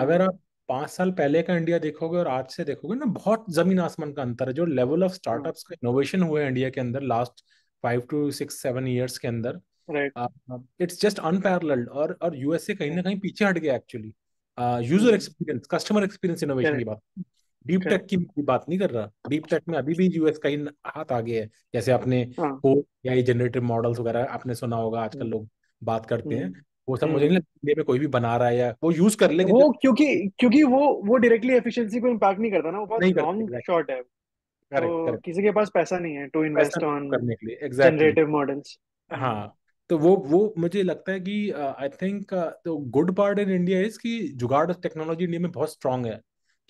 अगर हम्म। आप 5 साल पहले का इंडिया देखोगे और आज से देखोगे ना, बहुत जमीन आसमान का अंतर है। जो लेवल ऑफ हाँ। स्टार्टअप्स का इनोवेशन हुए हैं इंडिया के अंदर लास्ट 5 to 6 7 ईयर्स के अंदर, राइट। It's just unparalleled. और यूएसए कहीं ना कहीं पीछे हट गया एक्चुअली। यूजर हम्म। एक्सपीरियंस, कस्टमर एक्सपीरियंस इनोवेशन की करेक्ट बात, डीप टेक करेक्ट। की बात नहीं कर रहा। डीप टेक में अभी भी यूएस का ही हाथ आगे है। जैसे आपने हाँ। कोड या जनरेटिव मॉडल्स वगैरह आपने सुना होगा, आजकल हम्म। लोग बात करते हैं। हम्म। वो सब मुझे नहीं हम्म। लगता इंडिया में कोई भी बना रहा है, या वो यूज कर लेंगे वो क्योंकि क्योंकि वो डायरेक्टली एफिशिएंसी को इम्पैक्ट नहीं करता ना, वो बहुत नहीं करते। Long exactly. शॉट है। करेक्ट तो करेक्ट। किसी के पास पैसा नहीं है टू पैसा इन्वेस्ट ऑन करने के लिए, एग्जैक्टली। Generative models. हाँ। तो वो मुझे लगता है कि आई थिंक तो good part in India is कि जुगाड़ टेक्नोलॉजी इंडिया में बहुत स्ट्रांग है,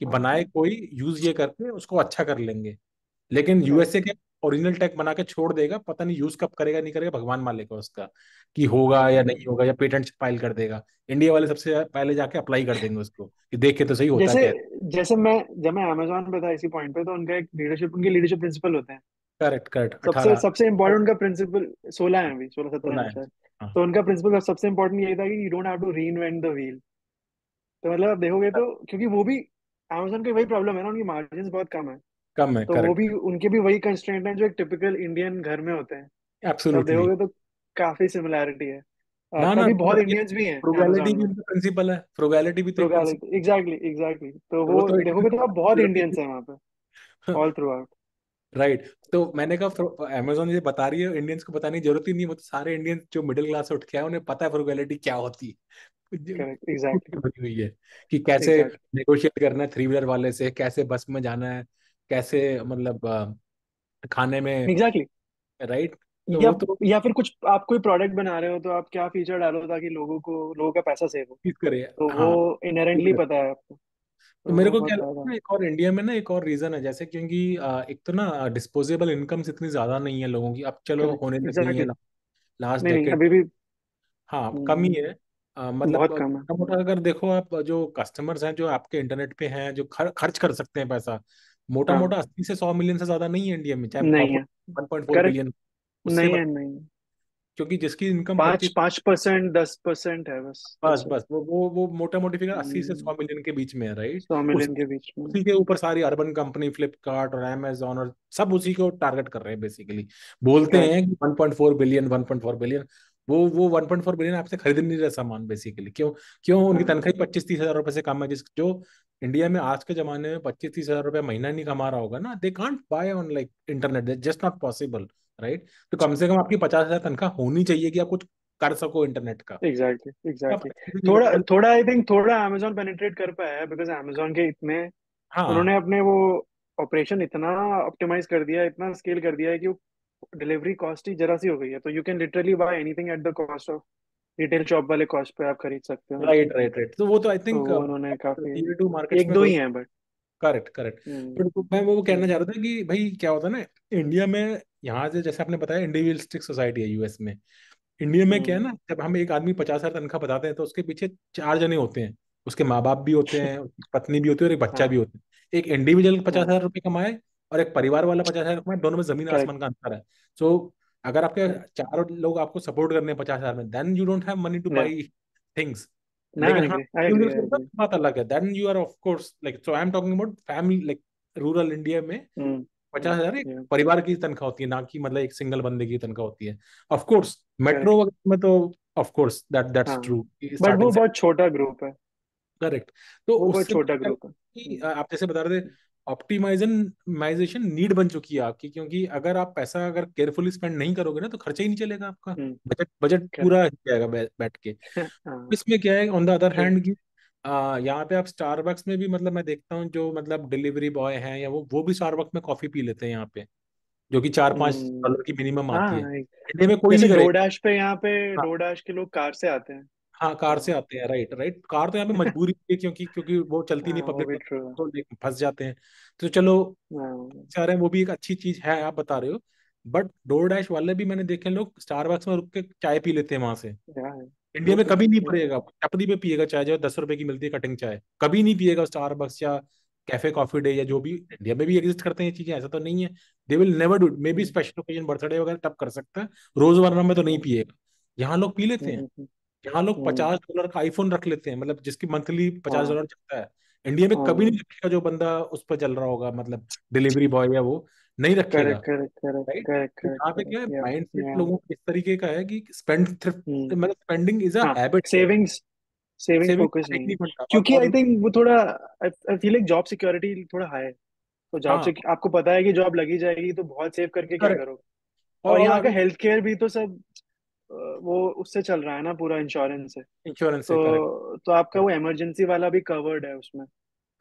कि बनाए कोई यूज ये करके उसको अच्छा कर लेंगे। लेकिन करेक्ट। यूएसए के ओरिजिनल टेक बना के छोड़ देगा, पता नहीं यूज कब करेगा नहीं करेगा, भगवान मालिक है उसका, कि होगा या नहीं होगा, या पेटेंट फाइल कर देगा। इंडिया वाले सबसे पहले जाके अप्लाई कर देंगे उसको, कि देखे तो सही होता जैसे क्या है। जैसे मैं जब मैं अमेजोन पे था इसी पॉइंट पे, तो उनका एक लीडरशिप, उनके लीडरशिप प्रिंसिपल होते हैं। करेक्ट करेक्ट, सबसे 18। सबसे इम्पोर्टेंट उनका प्रिंसिपल, 16 है अभी, 16 17 बोला है है। शायद। हाँ। तो उनका प्रिंसिपल सबसे इम्पोर्टेंट यही था कि you don't have to reinvent the wheel. तो मतलब आप देखोगे तो, क्योंकि वो भी अमेजोन की वही प्रॉब्लम है ना, उनकी मार्जिन बहुत कम है। कम है, तो वो भी करेक्ट। उनके भी वही कंस्ट्रेंट हैं जो एक टिपिकल इंडियन घर में होते हैं। तो आप एब्सोल्युटली। देखोगे तो काफी सिमिलैरिटी है। ना ना, तभी बहुत मतलब ये इंडियंस भी हैं फ्रुगैलिटी amazon भी में। उनका प्रिंसिपल है, फ्रुगैलिटी भी तो एक प्रिंसिपल। फ्रुगैलिटी, एग्जैक्टली एग्जैक्टली, तो तो वो वो तो देखोगे तो आप बहुत इंडियंस इंडियन। हैं वहाँ पे, ऑल थ्रू आउट। राइट। तो मैंने कहा अमेजोन ये बता रही है, इंडियंस को बताने की जरूरत ही नहीं, वो तो सारे इंडियंस जो मिडिल क्लास से उठ के आए उन्हें पता है फ्रुगैलिटी क्या होती है। करेक्ट, एग्जैक्टली बनी हुई है कि कैसे एग्जैक्टली नेगोशिएट करना है थ्री व्हीलर वाले से, कैसे बस में जाना है, कैसे मतलब खाने में। एग्जैक्टली। राइट। तो या वो तो या फिर कुछ आप कोई प्रोडक्ट बना रहे हो तो आप क्या फीचर डालो ताकि लोगों का पैसा सेव हो, चीज करे। तो वो हाँ। इनहेरेंटली पता है आपको, तो तो मेरे वो को क्या बहुत लगता फायदा है है। ना, एक और इंडिया में ना एक और रीजन है, जैसे क्योंकि एक तो ना डिस्पोजेबल इनकम्स इतनी ज्यादा नहीं है लोगों की, अब चलो करेक्ट, होने लग गई है एग्जैक्टली। लास्ट नहीं नहीं, डेकेड। अभी भी हाँ कम ही है। मतलब बहुत कम है। छोटा मोटा अगर देखो आप, जो कस्टमर्स हैं जो आपके इंटरनेट पे हैं, जो खर्च कर सकते हैं पैसा, मोटा हाँ, मोटा 80 से 100 मिलियन से ज्यादा नहीं है इंडिया में, चाहे नहीं है। पॉपुलेशन 1.4 करेक्ट, बिलियन उससे नहीं है, नहीं है। क्योंकि जिसकी इनकम पाँच 25, 5%, 10% है बस, बस that's it। बस वो मोटा मोटी फिगर 80 से 100 मिलियन के बीच में है, राइट। 100 मिलियन के बीच में। उसी के ऊपर सारी अर्बन कंपनी, फ्लिपकार्ट और अमेजोन और सब उसी को टारगेट कर रहे हैं बेसिकली। बोलते करेक्ट। हैं कि 1.4 बिलियन, 1.4 बिलियन। वो 1.4 बिलियन आपसे खरीद नहीं रहे सामान बेसिकली, क्यों? क्यों उनकी हाँ, तनख्वाह 25-30 हजार रुपए से कम है, जिस जो इंडिया में आज के जमाने में 25-30 हजार रुपए महीना नहीं कमा रहा होगा ना, they can't buy on like internet, just not possible. Right. तो कम से कम आपकी 50 हजार तनख्वाह होनी चाहिए कि आप कुछ कर सको इंटरनेट का। एग्जैक्टली आप एग्जैक्टली। ऐसे नहीं कर थोड़ा रहे। थोड़ा आई थिंक थोड़ा amazon पेनिट्रेट कर पाया है, बिकॉज amazon के इतने, हाँ उन्होंने अपने वो ऑपरेशन इतना ऑप्टिमाइज कर दिया है, इतना स्केल कर दिया है कि डिलीवरी कॉस्ट ही जरा सी हो गई है, तो you can literally buy anything at the cost of retail shop वाले कॉस्ट पे आप खरीद सकते हो। Right right right. तो वो तो आई तो थिंक वो उन्होंने काफी, टीयर टू मार्केट्स एक में दो तो ही हैं but. Correct correct. Hmm but मैं वो कहना हम्म, चाह रहा था कि भाई क्या होता है ना, इंडिया में यहाँ से जैसे आपने बताया इंडिविजुअलिस्टिक सोसाइटी है यूएस में। इंडिया में क्या है हम्म, ना, जब हम एक आदमी 50 हजार तनख्वाह बताते हैं तो उसके पीछे 4 जने होते हैं। उसके माँ बाप भी होते हैं, उसकी पत्नी भी होती है और एक बच्चा भी हाँ होता है। एक इंडिविजुअल पचास हाँ, हजार रुपये कमाए और एक परिवार वाला 50 हजार कमाए, दोनों में जमीन करेक्ट आसमान का अंतर है। सो अगर आपके करेक्ट, चार लोग आपको सपोर्ट करने हैं 50 हजार में, then you don't have money to या, बाई थिंग्स। ना लेकिन आई हाँ, agree I agree I individual के एग्री। साथ बात अलग है, then you are of course like, so I am talking about family like rural India में। हम्म, 50 हजार एक या, परिवार की तनख्वाह होती है, ना कि मतलब एक सिंगल बंदे की तनख्वाह होती है। ऑफ कोर्स करेक्ट, मेट्रो वगैरह में तो ऑफ कोर्स दैट्स हाँ, ट्रू बट वो स्टार्टिंग से। बहुत छोटा ग्रुप है। करेक्ट। तो वो बहुत उससे छोटा क्या ग्रुप है। कि आप जैसे बता रहे थे, ऑप्टिमाइजेशन नीड बन चुकी है आपकी, क्योंकि अगर आप पैसा अगर केयरफुली स्पेंड नहीं करोगे ना तो खर्चा ही नहीं चलेगा आपका। Budget budget correct. पूरा हिल जाएगा बैठ के। हाँ, इसमें क्या है on the other true. Hand की, यहाँ पे आप स्टारबक्स में भी मतलब मैं देखता हूँ जो मतलब डिलीवरी बॉय हैं या वो भी स्टारबक्स में कॉफी पी लेते हैं यहाँ पे, जो कि 4-5 डॉलर की मिनिमम आती है। हाँ, इंडिया में कोई जैसे नहीं करेगा। डोरडैश पे, यहाँ पे हाँ डोरडैश के लोग कार से आते हैं, हाँ, कार से तो आते हैं, राइट राइट। कार तो यहाँ पे मजबूरी है, क्योंकि क्योंकि वो चलती नहीं हाँ, वो पब्लिक, भी ट्रू है। तो फंस जाते हैं। तो चलो, हाँ, चाह रहे हैं वो भी एक अच्छी चीज है आप बता रहे हो। बट डोर डैश वाले भी मैंने देखे हैं, लोग स्टारबक्स में रुक के चाय पी लेते हैं वहां से। यार, इंडिया वो में तो है, कभी नहीं वो तो पड़ेगा, है। टपरी पे पिएगा चाय जो 10 रुपए की मिलती है कटिंग चाय, कभी नहीं पिएगा स्टारबक्स या कैफे कॉफी डे या जो भी इंडिया में भी एग्जिस्ट करते हैं ये चीजें, ऐसा तो नहीं है। They will never do, may be hmm, special occasion birthday वगैरह तब कर सकता है, रोजमर्रा में तो नहीं हम्म, पिएगा। यहाँ लोग पी लेते हैं। हम्म, हम्म, यहाँ लोग हम्म, $50 का आईफोन रख लेते हैं, मतलब जिसकी मंथली पचास हाँ डॉलर चलता है। इंडिया में कभी नहीं हाँ, रखेगा जो बंदा उस पर चल रहा होगा, मतलब डिलीवरी बॉय या वो नहीं रखेगा। Correct correct correct right. Correct तो करेक्ट यहाँ पे क्या है, करेक्ट, या माइंड सेट या, लोगों का इस तरीके का है कि स्पेंड थ्रिफ्ट, हम्म, मतलब स्पेंडिंग इज अ हाँ, हैबिट है। सेविंग्स सेविंग सेविंग फोकस है नहीं नहीं है, बनता क्योंकि आई और थिंक वो थोड़ा, आई फील लाइक जॉब सिक्योरिटी थोड़ा हाई है, तो जॉब हाँ से आपको पता है कि जॉब लगी जाएगी, तो बहुत सेव करके क्या करेक्ट। करोगे। और और यहाँ का अगर हेल्थ केयर भी तो सब वो उससे चल रहा है ना, पूरा इंश्योरेंस से, इंश्योरेंस है, करेक्ट तो आपका वो इमरजेंसी वाला भी कवर्ड है उसमें, तो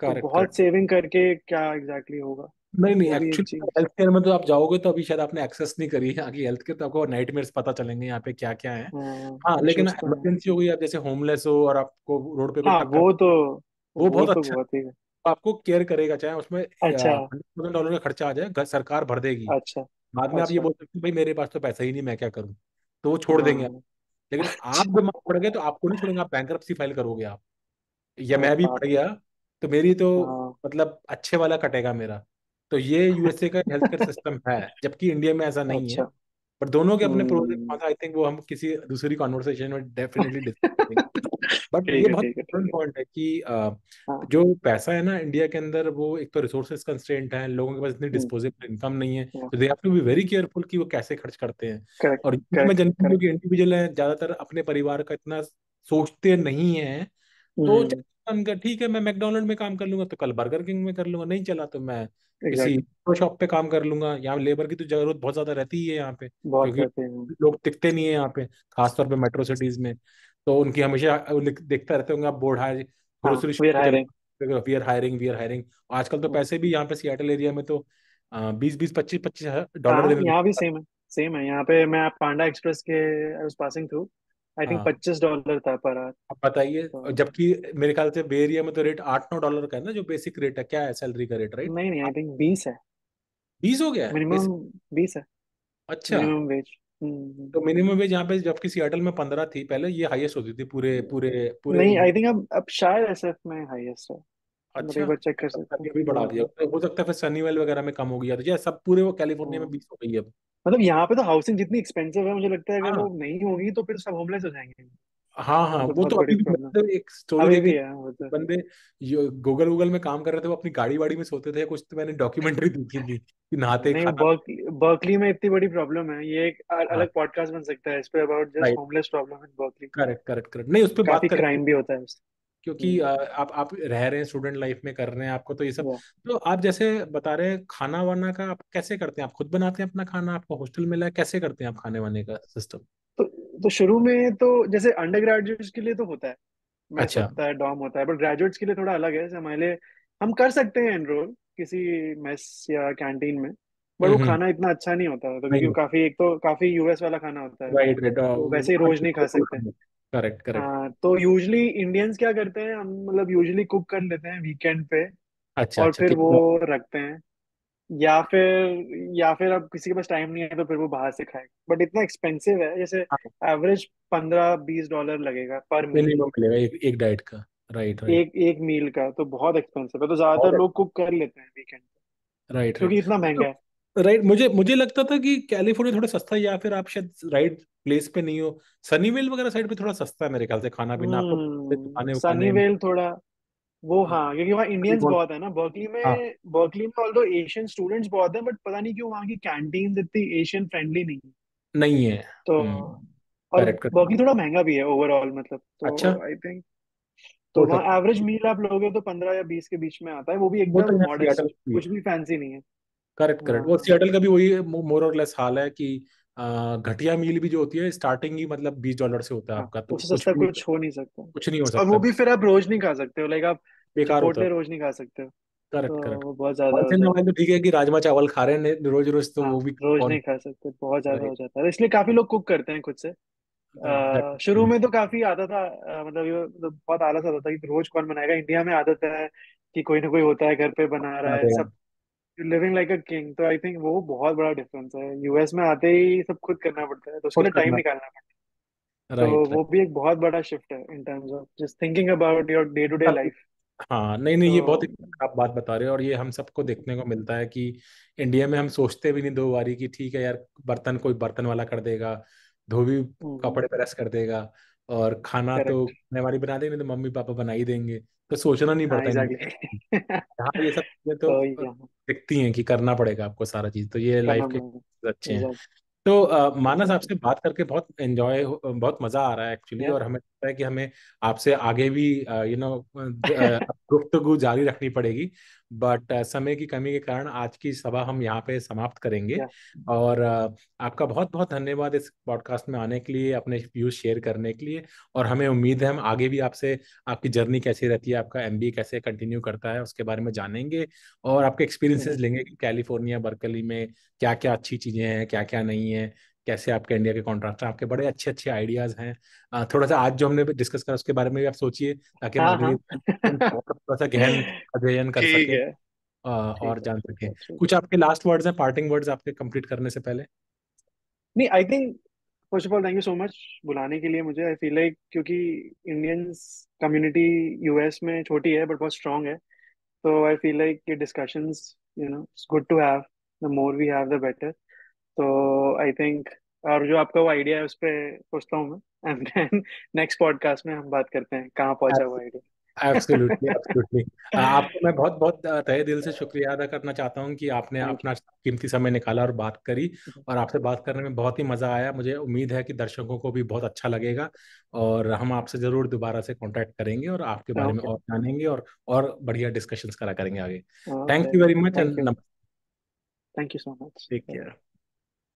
करेक्ट बहुत करेक्ट। सेविंग करके क्या एग्जैक्टली होगा, नहीं नहीं, वो भी एक एक्चुअली चीज। हेल्थ केयर में तो आप जाओगे तो अभी शायद आपने एक्सेस नहीं करी है यहाँ की हेल्थ केयर, तो आपको नाइटमेयर्स पता चलेंगे यहाँ पे क्या क्या है। हाँ, हाँ लेकिन इश्यूज तो है। इमरजेंसी हो गई, आप जैसे होमलेस हो और आपको रोड पे कोई हाँ, टक्कर, वो वो बहुत तो अच्छा बहुत ही है। आपको केयर करेगा, चाहे उसमें अच्छा $100,000 का खर्चा आ जाए, सरकार भर देगी। अच्छा बाद में आप ये अच्छा, बोल सकते हैं भाई मेरे पास तो पैसा ही नहीं, मैं क्या करूं, तो वो छोड़ देंगे आप। हाँ। लेकिन आप अच्छा, बीमार पड़ गए तो आपको नहीं छोड़ेंगे, आप बैंकरप्सी फाइल करोगे आप, या अरे मैं भी बाप पड़ रे, गया तो मेरी तो हाँ, मतलब अच्छे वाला कटेगा मेरा। तो ये यूएसए का हेल्थ केयर सिस्टम है, जबकि इंडिया में ऐसा नहीं है। अच्छा, पर दोनों के अपने pros and hmm. Cons, I think वो हम किसी दूसरी कॉन्वर्सेशन में डेफिनेटली डिस्कस करेंगे। बट ठीक ये है, बहुत ठीक है, ठीक इम्पोर्टेंट है। पॉइंट है कि हाँ। जो पैसा है ना इंडिया के अंदर, वो एक तो रिसोर्सेज कंस्ट्रेंट है, लोगों के पास इतनी हम्म। डिस्पोजेबल इनकम नहीं है, तो they have to be very careful कि वो कैसे खर्च करते हैं। करेक्ट, और यूपी में करेक्ट, जनरली जो करेक्ट। कि इंडिविजुअल है ज्यादातर अपने परिवार का इतना सोचते नहीं है। तो हम्म। उनका ठीक है, मैं मैकडोनल्ड में काम कर लूंगा तो कल बर्गर किंग में कर लूंगा, नहीं चला तो मैं किसी एग्जैक्टली। शॉप पे काम कर लूंगा। यहाँ लेबर की तो जरूरत बहुत ज्यादा रहती ही है यहाँ पे, बहुत क्योंकि रहते हैं। लोग टिकते नहीं है यहाँ पे, खासतौर पे मेट्रो सिटीज में। तो उनकी हमेशा देखते रहते होंगे आप, बोर्ड है हाँ, ग्रोसरी वी आर शॉप पे हायरिंग। चले, we are hiring, we are hiring. आजकल तो पैसे भी यहाँ पे सियाटल एरिया में तो 20-20, 25-25 डॉलर हाँ, देने यहाँ भी लगते हैं। सेम है। सेम है यहाँ पे। मैं पांडा एक्सप्रेस के I was passing through, I think हाँ, $25 था पर आवर। अब बताइए। और तो जबकि मेरे ख्याल से बे एरिया में तो रेट 8-9 डॉलर का है ना, जो बेसिक रेट है, क्या है सैलरी का रेट, राइट? नहीं, नहीं, आई थिंक 20 है। 20 हो गया है मिनिमम बेसिक? 20 है। अच्छा। Minimum wage. तो मिनिमम वेज यहाँ पे जबकि सियाटल में 15 थी पहले, ये हाईएस्ट होती थी पूरे पूरे पूरे नहीं, आई थिंक अब शायद SF में हाईएस्ट है। बट अच्छा, एक बार चेक कर तब सकते तक हैं। ये भी बढ़ा दिया तो हो सकता है फिर सनीवेल वगैरह में कम हो गया, तो ये सब पूरे वो कैलिफोर्निया में हाँ। 20 हो गई है अब। मतलब यहाँ पे तो हाउसिंग जितनी एक्सपेंसिव है, मुझे लगता है अगर हाँ वो नहीं होगी तो फिर सब होमलेस हो जाएंगे। हाँ हाँ, वो तो वो बहुत तो बड़ी अभी भी प्रॉब्लम। मैंने तो एक स्टोरी अभी देखी भी थी, है वो तो। बंदे गूगल गूगल में काम कर रहे थे, वो अपनी गाड़ी वाड़ी में सोते थे, कुछ तो मैंने डॉक्यूमेंट्री देखी थी कि नहाते नहीं, वो खाना। बर्कली में इतनी बड़ी प्रॉब्लम है, ये एक हाँ, अलग पॉडकास्ट बन सकता है इस पे, about just right, homeless problem in Berkeley. Correct correct correct, नहीं उस पर बात काफी करेंगे। क्राइम भी होता है उससे। क्योंकि आप रह रहे हैं, स्टूडेंट लाइफ में कर रहे हैं, आपको तो ये सब। या तो आप जैसे बता रहे हैं खाना वाना का आप कैसे करते हैं? आप खुद बनाते हैं अपना खाना, आपको हॉस्टल मिला है, कैसे करते हैं आप खाने वाने का सिस्टम? तो शुरू में तो जैसे अंडर ग्रेजुएट्स के लिए तो होता है, मेस अच्छा। होता है, डॉम होता है, बट ग्रेजुएट्स के लिए थोड़ा अलग है। जैसे हमारे लिए हम कर सकते हैं एनरोल किसी मेस या कैंटीन में, बट वो हम्म। खाना इतना अच्छा नहीं होता है, तो क्योंकि नहीं, वो काफी, एक तो काफी यूएस वाला खाना होता है, राइट राइट, तो वैसे ही रोज नहीं खा सकते। Correct correct. हाँ, तो यूजली इंडियंस क्या करते हैं, हम मतलब यूजली कुक कर लेते हैं वीकेंड पे, अच्छा और अच्छा, फिर कि वो रखते हैं। या फिर अब किसी के पास टाइम नहीं है तो फिर वो बाहर से खाएगा, बट इतना एक्सपेंसिव है, जैसे एवरेज $15-20 लगेगा पर मील। मिनिमम मिलेगा एक एक डाइट का, राइट राइट। एक एक मील का तो बहुत एक्सपेंसिव है, तो ज्यादातर बहुत, लोग कुक कर लेते हैं वीकेंड पे, राइट राइट। क्योंकि इतना महंगा है। राइट, मुझे लगता था कि कैलिफोर्निया थोड़ा सस्ता है, या फिर आप शायद राइट प्लेस पे नहीं हो। सनीवेल वगैरह साइड पे थोड़ा सस्ता है मेरे ख्याल से खाना पीना, आपको दुकानें उकाने। सनीवेल थोड़ा, वो हाँ, क्योंकि वहाँ इंडियंस बहुत है ना बर्कली हाँ, में। बर्कली में ऑल्दो एशियन स्टूडेंट्स बहुत हैं, बट पता नहीं क्यों वहाँ की कैंटीन इतनी एशियन फ्रेंडली नहीं है। नहीं है। तो और करेक्ट करेक्ट। बर्कली थोड़ा महंगा भी है ओवरऑल, मतलब, अच्छा, तो आई थिंक तो हो वहाँ सकता है। एवरेज मील आप लोगे तो 15 या 20 के बीच में आता है, वो भी वो तो एकदम यहाँ सियाटल मॉडेस्ट, भी है। कुछ भी फैंसी नहीं है। करेक्ट करेक्ट, वो हाँ, सियाटल का भी वही मोर और लेस हाल है कि घटिया मील भी जो होती है स्टार्टिंग ही मतलब $20 से होता है हाँ, आपका, तो उससे कुछ सस्ता भी कुछ हो नहीं सकता। कुछ नहीं हो और सकता, वो भी फिर आप रोज नहीं खा सकते हो, लाइक आप बेकार होता है। चिपोटले रोज नहीं खा सकते हो, करेक्ट तो करेक्ट। वो बहुत ज्यादा वंस हो इन जाएगा। वाइल तो ठीक है कि राजमा चावल खा रहे हैं रोज रोज, तो हाँ, वो भी रोज कौन। नहीं खा सकते, बहुत ज्यादा हो राइट जाता है, इसलिए काफी लोग कुक करते हैं खुद से। राइट। शुरू में तो काफी आता था, मतलब ये मतलब बहुत आलस आता था कि रोज कौन बनाएगा। इंडिया में आदत है कि कोई ना कोई होता है घर पे बना रहा है सब, लिविंग लाइक अ किंग। तो आई थिंक वो बहुत बड़ा डिफरेंस है, यूएस में आते ही सब खुद करना पड़ता है, तो उसके खुद लिए टाइम करना, निकालना पड़ता है। तो राइट राइट। वो भी एक बहुत बड़ा शिफ्ट है in terms of just thinking about your day to day life. हाँ, नहीं नहीं, ये बहुत तो एक आप बात बता रहे हो, और ये हम सबको देखने को मिलता है कि इंडिया में हम सोचते भी नहीं दो बारी कि ठीक है यार, बर्तन कोई बर्तन वाला कर देगा, धोबी कपड़े प्रेस कर देगा, और खाना तो करेक्ट। खाने वाली बना देंगे, नहीं तो मम्मी पापा बना ही देंगे, तो सोचना नहीं हाँ, पड़ता इन। एग्जैक्टली। हाँ, ये सब चीजें तो तो यहाँ दिखती हैं कि करना पड़ेगा आपको सारा चीज, तो ये करना लाइफ के पड़ेगा। अच्छे हैं। एग्जैक्ट, तो मानस, एग्जैक्टली। आपसे बात करके बहुत एंजॉय, बहुत मजा आ रहा है एक्चुअली, या और हमें लगता है कि हमें आपसे आगे भी गुफ्तगू जारी रखनी पड़ेगी। बट समय की कमी के कारण आज की सभा हम यहाँ पे समाप्त करेंगे। या और आपका बहुत बहुत धन्यवाद इस पॉडकास्ट में आने के लिए, अपने व्यूज शेयर करने के लिए। और हमें उम्मीद है हम आगे भी आपसे आपकी जर्नी कैसी रहती है, आपका एमबीए कैसे कंटिन्यू करता है, उसके बारे में जानेंगे, और आपके एक्सपीरियंसेस लेंगे कि कैलिफोर्निया बर्कली में क्या क्या अच्छी चीजें हैं, क्या क्या नहीं है, कैसे आपके इंडिया के कॉन्ट्रैक्ट हैं। आपके बड़े अच्छे अच्छे आइडियाज हैं। थोड़ा सा आज जो हमने डिस्कस करा उसके बारे में भी आप सोचिए, ताकि हम हाँ, अगली हाँ। थोड़ा सा गहन अध्ययन कर ठीक सकें, है, और ठीक है, जान ठीक सकें। है, ठीक कुछ है। आपके लास्ट वर्ड्स हैं, पार्टिंग वर्ड्स आपके कंप्लीट करने से पहले? नहीं, I think first of all thank you so much बुलाने के लिए मुझे। आई फील लाइक क्योंकि इंडियंस कम्युनिटी यूएस में छोटी है बट बहुत स्ट्रांग है, तो आई फील लाइक ये discussions, it's good to have, the more we have the better. तो आई थिंक, और जो आपका वो आइडिया है उस पर सोचता हूँ मैं, एंड देन नेक्स्ट पॉडकास्ट में हम बात करते हैं कहाँ पहुंचा वो आइडिया। Absolutely, absolutely. आपको मैं बहुत बहुत तहे दिल से शुक्रिया अदा करना चाहता हूँ कि आपने थैंक अपना कीमती समय निकाला और बात करी। यू। और आपसे बात करने में बहुत ही मजा आया। मुझे उम्मीद है कि दर्शकों को भी बहुत अच्छा लगेगा। और हम आपसे जरूर दोबारा से कांटेक्ट करेंगे और आपके बारे में ओके। और जानेंगे और बढ़िया डिस्कशंस करा करेंगे आगे। Thank okay. You very much thank you. And thank you so much. Take care.